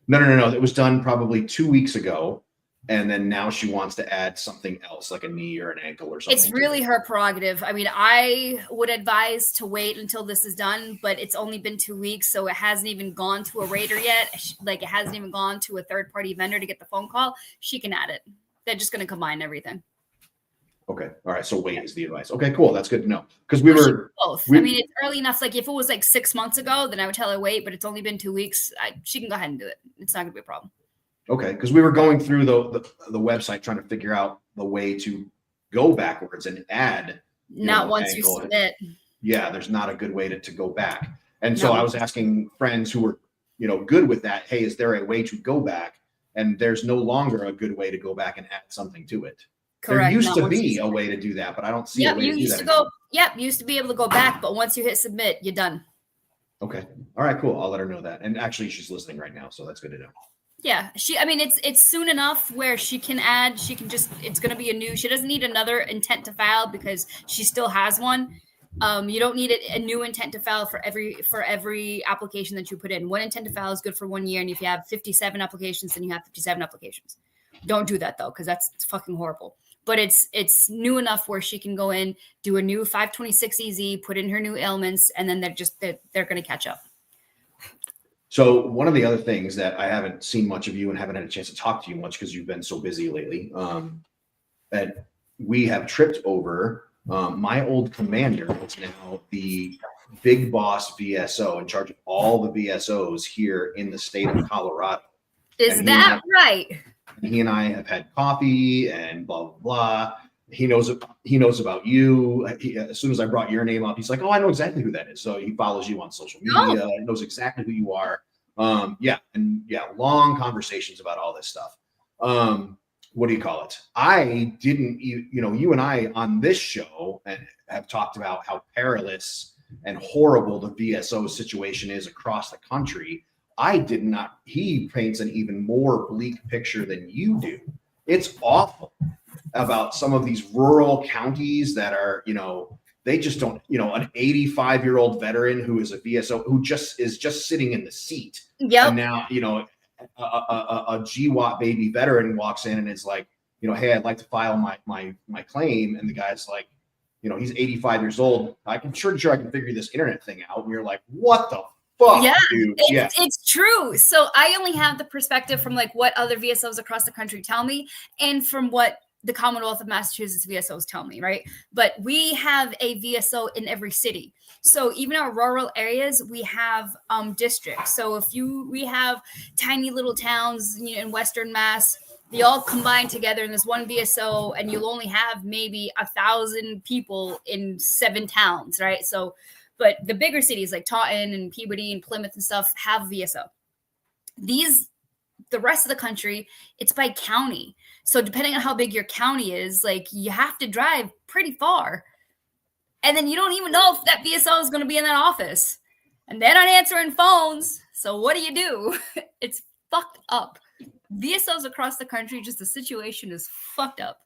No. It was done probably 2 weeks ago. And then now she wants to add something else, like a knee or an ankle or something. It's really her prerogative. I mean, I would advise to wait until this is done, but it's only been 2 weeks, so it hasn't even gone to a rater yet. Like, it hasn't even gone to a third-party vendor to get the phone call. She can add it. They're just going to combine everything. Okay. All right. So wait is the advice. Okay, cool. That's good to know. Because we were both. I mean, it's early enough. Like, if it was like 6 months ago, then I would tell her wait, but it's only been 2 weeks. She can go ahead and do it. It's not going to be a problem. okay, because we were going through the website trying to figure out the way to go backwards and add. Not once you ankle. submit. Yeah, there's not a good way to go back. And so No. I was asking friends who were, good with that. Hey, is there a way to go back? And there's no longer a good way to go back and add something to it. Correct. There used not to once be you a way to do that, but I don't see a Yep, way you to do used that to go. Yep, you used to be able to go back, but once you hit submit, you're done. Okay. All right, cool. I'll let her know that. And actually, she's listening right now, so that's good to know. Yeah, I mean, it's soon enough where she can add. She can just. It's going to be a new. She doesn't need another intent to file because she still has one. You don't need a new intent to file for every application that you put in. One intent to file is good for 1 year, and if you have 57 applications, then you have 57 applications. Don't do that though, because that's fucking horrible. But it's new enough where she can go in, do a new 526 EZ, put in her new ailments, and then they're going to catch up. So one of the other things that I haven't seen much of you and haven't had a chance to talk to you much because you've been so busy lately, that we have tripped over. My old commander is now the big boss VSO in charge of all the VSOs here in the state of Colorado. Is that right? He and I have had coffee and blah blah blah. He knows about you. As soon as I brought your name up, he's like, "Oh, I know exactly who that is." So he follows you on social media. He knows exactly who you are. Long conversations about all this stuff. What do you call it? I didn't, you and I on this show and have talked about how perilous and horrible the VSO situation is across the country. I did not. He paints an even more bleak picture than you do. It's awful about some of these rural counties that are, they just don't, an 85-year-old veteran who is a VSO who is just sitting in the seat. Yep. And now, a GWAT baby veteran walks in and is like, hey, I'd like to file my claim. And the guy's like, he's 85 years old. I'm sure I can figure this internet thing out. And you're like, what the fuck, yeah, dude? It's true. So I only have the perspective from like what other VSOs across the country tell me and from what the Commonwealth of Massachusetts VSOs tell me, right? But we have a VSO in every city. So even our rural areas, we have districts. So we have tiny little towns in Western Mass, they all combine together in this one VSO, and you'll only have maybe 1,000 people in 7 towns, right? So, but the bigger cities like Taunton and Peabody and Plymouth and stuff have VSO. The rest of the country, it's by county. So depending on how big your county is, like you have to drive pretty far. And then you don't even know if that VSO is going to be in that office. And they're not answering phones. So what do? It's fucked up. VSOs across the country, just the situation is fucked up.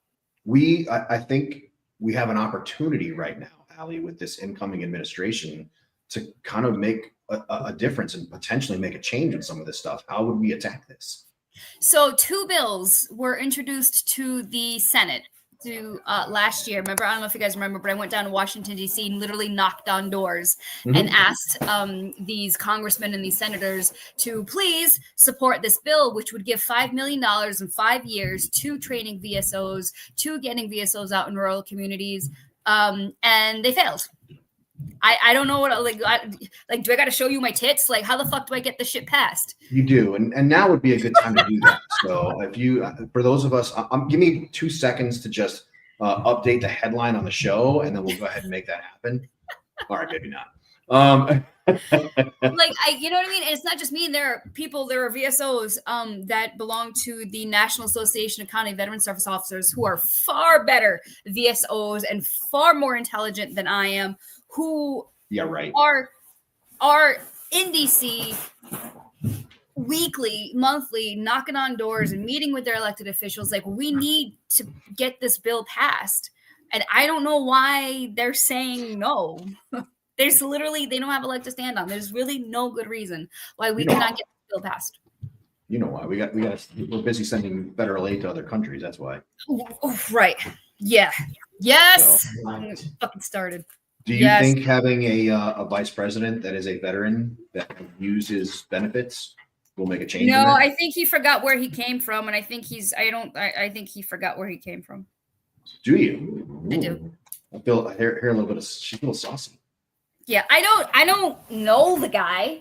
I think we have an opportunity right now, Allie, with this incoming administration to kind of make a difference and potentially make a change in some of this stuff. How would we attack this? So 2 bills were introduced to the Senate last year. Remember, I don't know if you guys remember, but I went down to Washington, D.C. and literally knocked on doors and asked these congressmen and these senators to please support this bill, which would give $5 million in 5 years to training VSOs, to getting VSOs out in rural communities. And they failed. I don't know what, do I got to show you my tits? Like, how the fuck do I get this shit passed? You do. And now would be a good time to do that. So if you, for those of us, give me 2 seconds to just update the headline on the show, and then we'll go ahead and make that happen. All right, maybe not. You know what I mean? And it's not just me. There are VSOs that belong to the National Association of County Veteran Service Officers who are far better VSOs and far more intelligent than I am, who are in DC weekly, monthly, knocking on doors and meeting with their elected officials. Like, we need to get this bill passed. And I don't know why they're saying no. They don't have a leg to stand on. There's really no good reason why we cannot get this bill passed. You know why? We're busy sending federal aid to other countries. That's why. Oh, right. Yeah. Yes. So, fucking started. Do you think having a vice president that is a veteran that can use his benefits will make a change? No, I think he forgot where he came from, and I think I think he forgot where he came from. Do you? I do. I hear a little bit of, she's a little saucy. Yeah, I don't know the guy.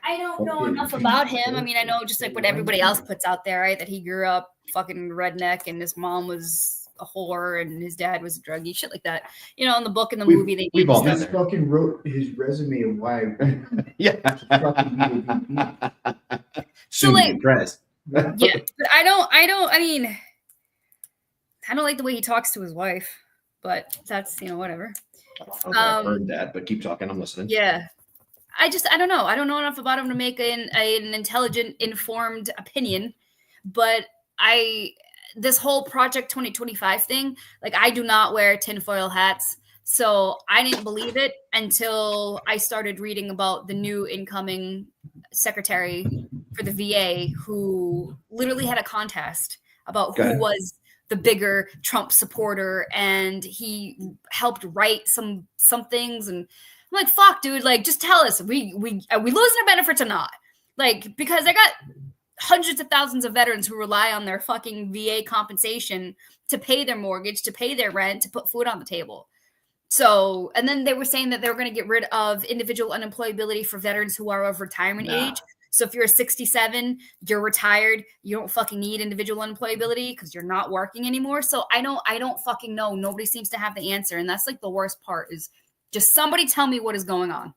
I don't know enough about him. I mean, I know just like what everybody else puts out there, right? That he grew up fucking redneck and his mom was a whore and his dad was a druggie, shit like that. In the book and the movie, we've all just fucking wrote his resume of why. Yeah. So like, impressed. Yeah, but I mean, I don't like the way he talks to his wife, but that's, whatever. I've heard that, but keep talking. I'm listening. Yeah. I don't know. I don't know enough about him to make an intelligent, informed opinion, but this whole Project 2025 thing, like, I do not wear tinfoil hats. So I didn't believe it until I started reading about the new incoming secretary for the VA, who literally had a contest about who was the bigger Trump supporter, and he helped write some things. And I'm like, fuck, dude, like, just tell us, are we losing our benefits or not? Like, because I got hundreds of thousands of veterans who rely on their fucking VA compensation to pay their mortgage, to pay their rent, to put food on the table. So, and then they were saying that they were going to get rid of individual unemployability for veterans who are of retirement age. So if you're 67, you're retired, you don't fucking need individual unemployability because you're not working anymore. So I don't fucking know. Nobody seems to have the answer. And that's like the worst part, is just somebody tell me what is going on.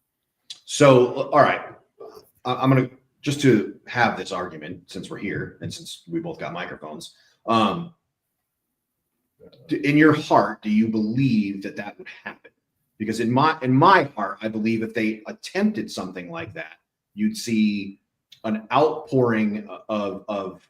So, all right. I'm going to, just to have this argument, since we're here and since we both got microphones, in your heart, do you believe that would happen? Because in my heart, I believe if they attempted something like that, you'd see an outpouring of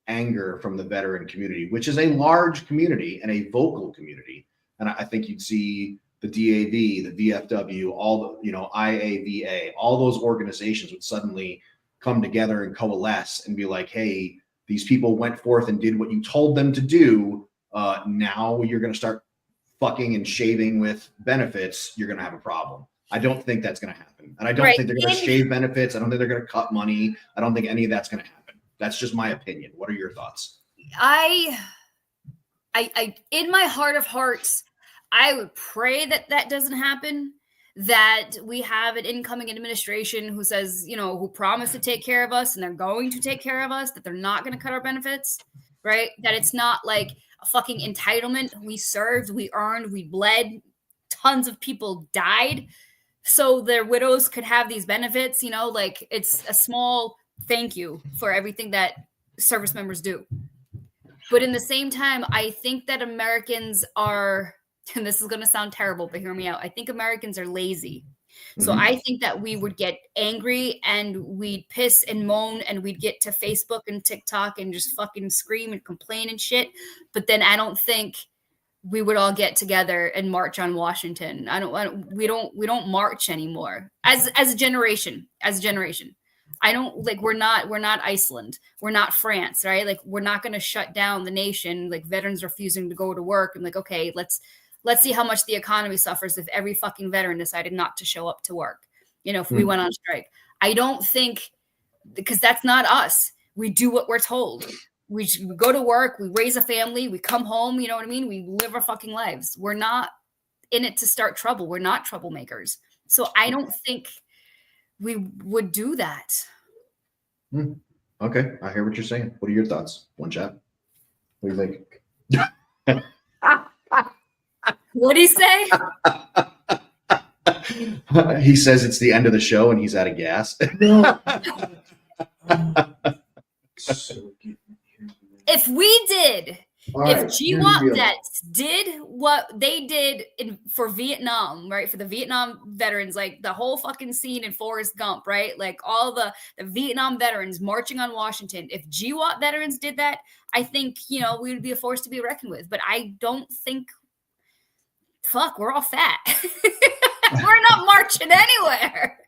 anger from the veteran community, which is a large community and a vocal community. And I think you'd see the DAV, the VFW, all the, IAVA, all those organizations would suddenly come together and coalesce and be like, hey, these people went forth and did what you told them to do. Now you're going to start fucking and shaving with benefits. You're going to have a problem. I don't think that's going to happen. And I don't think they're going to shave benefits. I don't think they're going to cut money. I don't think any of that's going to happen. That's just my opinion. What are your thoughts? I in my heart of hearts, I would pray that doesn't happen, that we have an incoming administration who says, who promised to take care of us, and they're going to take care of us, that they're not going to cut our benefits, right? That it's not like a fucking entitlement. We served, we earned, we bled, tons of people died so their widows could have these benefits, like, it's a small thank you for everything that service members do. But in the same time, I think that Americans are, and this is going to sound terrible, but hear me out, I think Americans are lazy. So I think that we would get angry and we'd piss and moan and we'd get to Facebook and TikTok and just fucking scream and complain and shit. But then I don't think we would all get together and march on Washington. We don't march anymore as a generation. I don't, like, we're not Iceland. We're not France, right? Like, we're not going to shut down the nation. Like, veterans refusing to go to work and like, okay, let's see how much the economy suffers if every fucking veteran decided not to show up to work. If we went on strike. I don't think, because that's not us. We do what we're told. We go to work, we raise a family, we come home, you know what I mean? We live our fucking lives. We're not in it to start trouble. We're not troublemakers. So I don't think we would do that. Okay, I hear what you're saying. What are your thoughts? One chat. What do you think? What'd he say? He says it's the end of the show and he's out of gas. No. If we did, if GWAP vets did what they did for Vietnam, right? For the Vietnam veterans, like the whole fucking scene in Forrest Gump, right? Like all the Vietnam veterans marching on Washington. If GWAP veterans did that, I think, we would be a force to be reckoned with. But I don't think, we're all fat. We're not marching anywhere.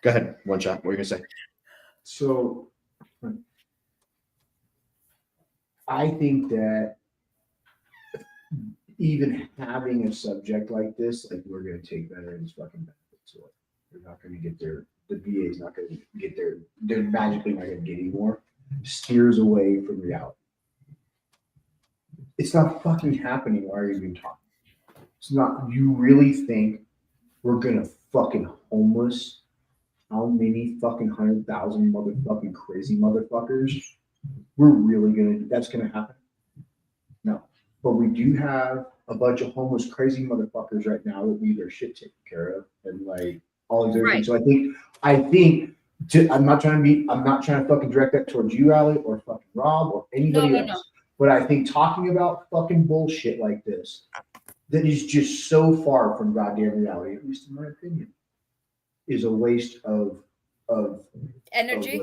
Go ahead. One shot. What are you going to say? So I think that even having a subject like this, like, we're going to take veterans fucking benefits away. They're not going to get the VA is not going to get they're magically not going to get any more, steers away from reality. It's not fucking happening. Why are you even talking? It's not. You really think we're going to fucking homeless how many fucking 100,000 motherfucking crazy motherfuckers? We're really that's gonna happen? No. But we do have a bunch of homeless crazy motherfuckers right now that need their shit taken care of and like all these other things. So I think I'm not trying to fucking direct that towards you, Allie, or fucking Rob, or anybody No, else. no. But I think talking about fucking bullshit like this, that is just so far from goddamn reality, at least in my opinion, is a waste of Energy.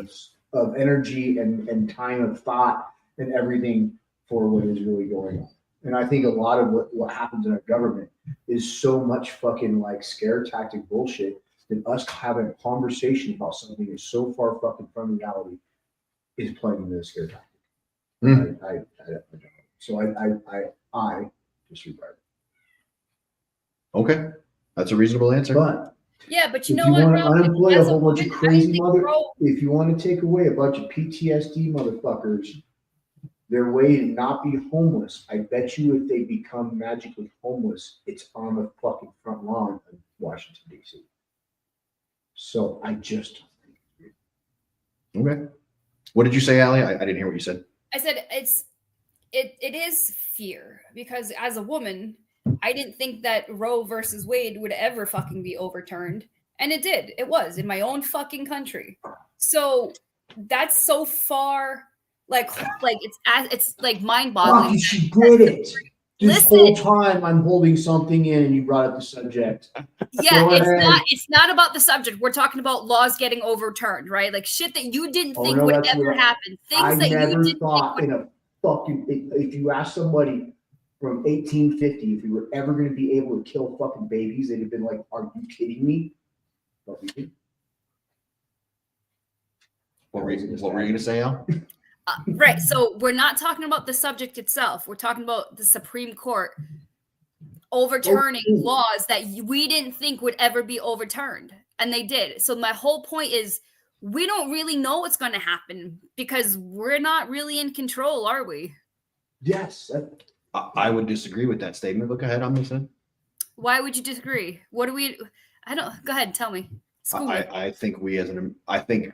of energy and time of thought and everything for what is really going on. And I think a lot of what happens in our government is so much fucking like scare tactic bullshit that us having a conversation about something that's so far fucking from reality is playing into the scare tactic. I don't know. So I disregard it. Okay, that's a reasonable answer. But Yeah, but if you you know what? want to Rob? unemploy a As whole bunch of woman, I crazy think if you want to take away a bunch of PTSD motherfuckers, their way to not be homeless, I bet you if they become magically homeless, it's on the fucking front lawn of Washington, D.C. So I just don't think it's real. Okay. What did you say, Allie? I didn't hear what you said. I said it is fear because as a woman, I didn't think that Roe versus Wade would ever fucking be overturned, and it did. It was in my own fucking country. So that's so far, like it's like mind-boggling. Fucking, she did it. This whole Listen. time I'm holding something in and you brought up the subject. Yeah, Go ahead. it's not about the subject. We're talking about laws getting overturned, right? Like shit that you didn't think no, would that's ever what happen. I Things that you never didn't thought think would in a fucking, if you ask somebody from 1850 if we were ever going to be able to kill fucking babies, they'd have been like, are you kidding me? But we did. What were you going to say, Al? right. So we're not talking about the subject itself. We're talking about the Supreme Court overturning laws that we didn't think would ever be overturned. And they did. So my whole point is we don't really know what's going to happen because we're not really in control, are we? Yes. I would disagree with that statement. Look ahead on this then. Why would you disagree? What do we? I don't. Go ahead, tell me. School me. I think I think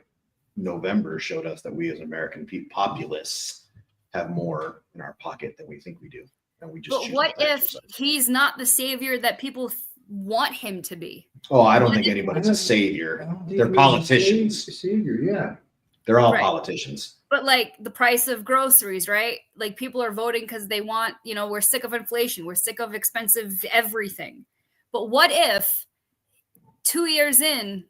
November showed us that we as American populace have more in our pocket than we think we do. And we just But what if he's not the savior that people want him to be? Oh, I don't think anybody's a savior. They're politicians. Savior, yeah. They're all politicians. But like the price of groceries, right? Like people are voting because they want, we're sick of inflation. We're sick of expensive everything. But what if 2 years in,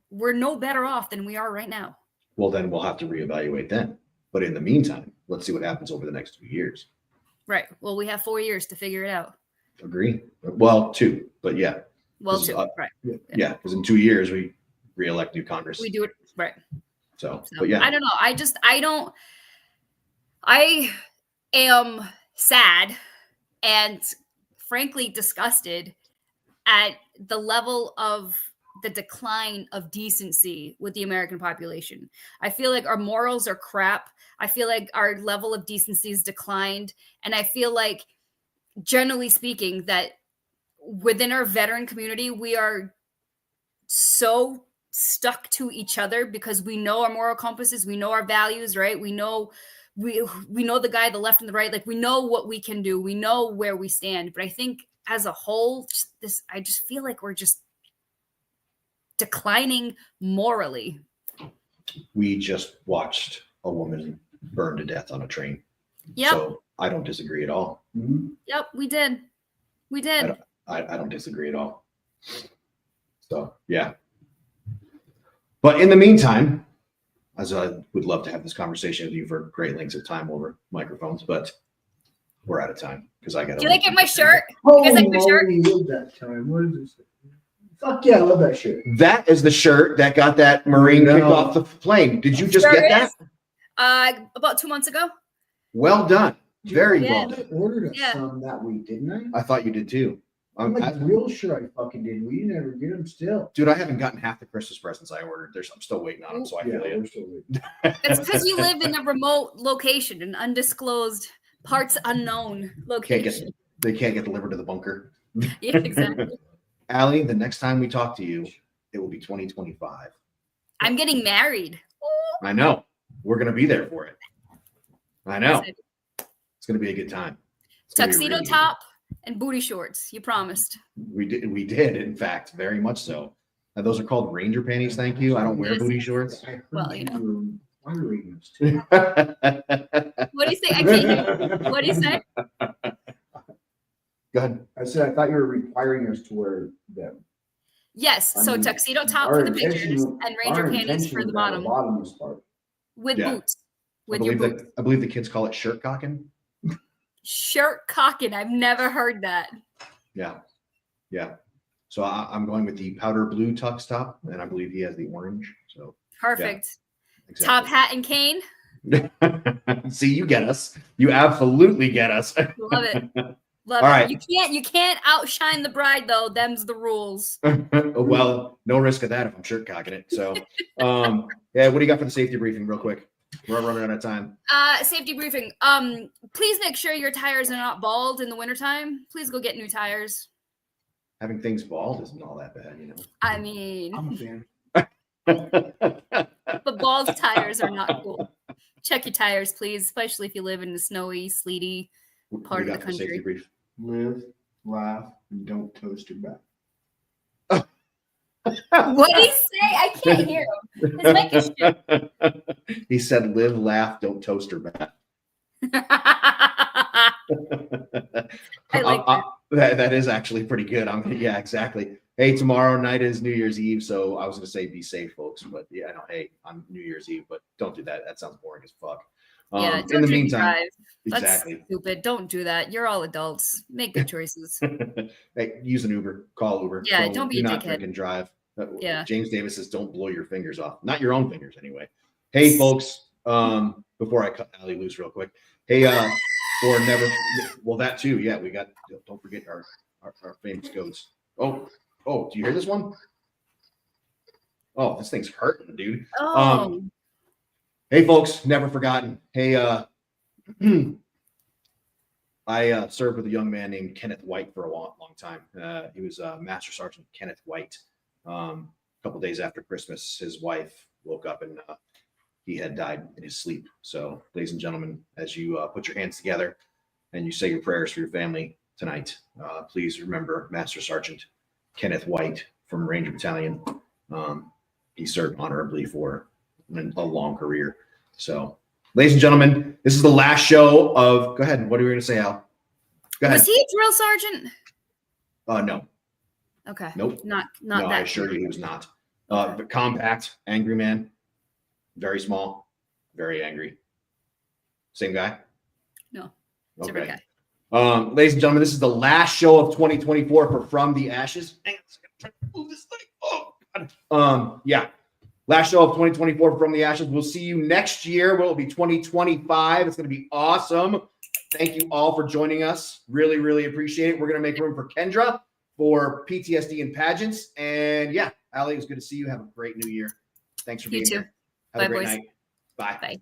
we're no better off than we are right now? Well, then we'll have to reevaluate then. But in the meantime, let's see what happens over the next 2 years. Right. Well, we have 4 years to figure it out. Agree. Well, 2, but yeah. Well, 2, right. Yeah, because in 2 years we reelect new Congress. We do it right. So, but yeah. I don't know. I am sad and frankly disgusted at the level of the decline of decency with the American population. I feel like our morals are crap. I feel like our level of decency has declined. And I feel like, generally speaking, that within our veteran community, we are so stuck to each other because we know our moral compasses, we know our values, right? We know the guy, the left and the right. Like we know what we can do. We know where we stand. But I think as a whole, I just feel like we're just declining morally. We just watched a woman burn to death on a train. Yep. So I don't disagree at all. Mm-hmm. Yep, we did. I don't disagree at all. So yeah. But in the meantime, as I would love to have this conversation with you for great lengths of time over microphones, but we're out of time because I got to. Do you like my shirt? Oh, You guys like my shirt? love that time. What is this? Fuck yeah, I love that shirt. That is the shirt that got that Marine kicked off the plane. Did you just get that? About 2 months ago. Well done. Very well I done. ordered some that week, didn't I? I thought you did too. I'm like real sure I fucking did. We never get them still. Dude, I haven't gotten half the Christmas presents I ordered. I'm still waiting on them, so I feel we're still waiting. It's because you live in a remote location, an undisclosed, parts unknown location. They can't get delivered to the bunker. Yeah, exactly. Allie, the next time we talk to you, it will be 2025. I'm getting married. I know. We're going to be there for it. I know. It's going to be a good time. Tuxedo top and booty shorts. You promised. We did. In fact, very much so. Those are called Ranger panties. Thank you. I don't wear Yes. booty shorts. I heard Well, you know. were requiring us to. What do you say? I can't hear you. What do you say? Go ahead. I said I thought you were requiring us to wear them. Yes. I So mean, tuxedo top Our for the pictures intention- and Ranger our panties intention for the was that bottom bottomless part. with Yeah. boots. With your boots. I believe the kids call it shirt cocking. Shirt cocking. I've never heard that. Yeah. Yeah. So I'm going with the powder blue tux top, and I believe he has the orange. So Perfect. exactly. Top hat and cane. See, you get us. You absolutely get us. Love it. Love All it. right. You can't outshine the bride though. Them's the rules. Well, no risk of that if I'm shirt cocking it. So, yeah, what do you got for the safety briefing, real quick? We're running out of time. Safety briefing. Please make sure your tires are not bald in the wintertime. Please go get new tires. Having things bald isn't all that bad, you know. I mean, I'm a fan. but bald tires are not cool. Check your tires, please, especially if you live in the snowy, sleety What do part you of the got for safety country. brief? Live, laugh, and don't toast your back. What did he say? I can't hear him. His mic is shit. He said, "Live, laugh, don't toast her back." I like that. That is actually pretty good. Yeah, exactly. Hey, tomorrow night is New Year's Eve, so I was gonna say be safe, folks. But yeah, no, hey, on New Year's Eve, but don't do that. That sounds boring as fuck. Yeah, In the drink and meantime, drive. That's exactly. stupid. Don't do that. You're all adults. Make good choices. Hey, use an Uber, call Uber. Yeah, don't be do a not dickhead. drink and drive. Yeah. James Davis says, "Don't blow your fingers off." Not your own fingers, anyway. Hey, folks. Before I cut Allie loose real quick. Hey, or never. Well, that too. Yeah, we got. Don't forget our famous goats. Oh, do you hear this one? Oh, this thing's hurting, dude. Oh, Hey, folks, never forgotten. Hey, I served with a young man named Kenneth White for a long time. He was Master Sergeant Kenneth White. A couple days after Christmas, his wife woke up and he had died in his sleep. So, ladies and gentlemen, as you put your hands together and you say your prayers for your family tonight, please remember Master Sergeant Kenneth White from Ranger Battalion. He served honorably for a long career. So, ladies and gentlemen, this is the last show of. Go ahead. What are you going to say, Al? Go ahead. was he a drill sergeant? No. Okay. Nope. Not No, that. I assure you he was not. But compact, angry man, very small, very angry. Same guy? No. Different Okay. guy. Ladies and gentlemen, this is the last show of 2024 for From the Ashes. Hang on a second, I'm trying to move this thing. Oh, God. Yeah. Last show of 2024 From the Ashes. We'll see you next year. Will it be 2025? It's going to be awesome. Thank you all for joining us. Really, really appreciate it. We're going to make room for Kendra for PTSD and pageants. And yeah, Allie, it was good to see you. Have a great new year. Thanks for You being too. here. Have a Bye, great boys. night. Bye. Bye.